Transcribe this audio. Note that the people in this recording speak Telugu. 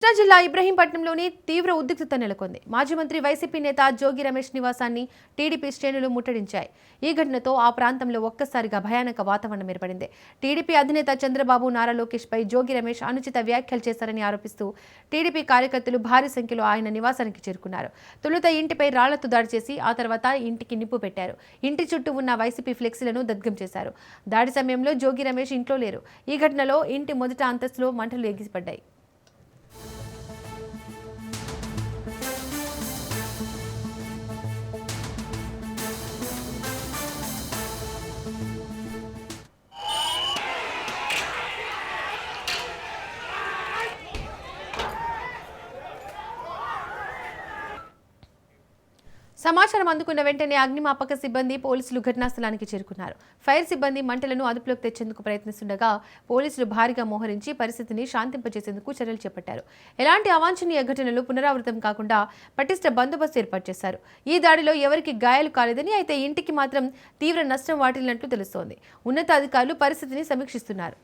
కృష్ణా జిల్లా ఇబ్రహీంపట్నంలోని తీవ్ర ఉద్రిక్తత నెలకొంది. మాజీ మంత్రి వైసీపీ నేత జోగి రమేష్ నివాసాన్ని టీడీపీ శ్రేణులు ముట్టడించాయి. ఈ ఘటనతో ఆ ప్రాంతంలో ఒక్కసారిగా భయానక వాతావరణం ఏర్పడింది. టీడీపీ అధినేత చంద్రబాబు నారా లోకేష్ పై జోగి రమేష్ అనుచిత వ్యాఖ్యలు చేశారని ఆరోపిస్తూ టీడీపీ కార్యకర్తలు భారీ సంఖ్యలో ఆయన నివాసానికి చేరుకున్నారు. తొలుత ఇంటిపై రాళ్లతో దాడి చేసి ఆ తర్వాత ఇంటికి నిప్పు పెట్టారు. ఇంటి చుట్టూ ఉన్న వైసీపీ ఫ్లెక్సీలను దగ్ధం చేశారు. దాడి సమయంలో జోగి రమేష్ ఇంట్లో లేరు. ఈ ఘటనలో ఇంటి మొదటి అంతస్తులో మంటలు ఎగిసిపడ్డాయి. సమాచారం అందుకున్న వెంటనే అగ్నిమాపక సిబ్బంది పోలీసులు ఘటనా స్థలానికి చేరుకున్నారు. ఫైర్ సిబ్బంది మంటలను అదుపులోకి తెచ్చేందుకు ప్రయత్నిస్తుండగా పోలీసులు భారీగా మోహరించి పరిస్థితిని శాంతింపజేసేందుకు చర్యలు చేపట్టారు. ఎలాంటి అవాంఛనీయ ఘటనలు పునరావృతం కాకుండా పటిష్ట బందోబస్తు ఏర్పాటు చేశారు. ఈ దాడిలో ఎవరికి గాయాలు కాలేదని, అయితే ఇంటికి మాత్రం తీవ్ర నష్టం వాటిల్లినట్లు తెలుస్తోంది. ఉన్నతాధికారులు పరిస్థితిని సమీక్షిస్తున్నారు.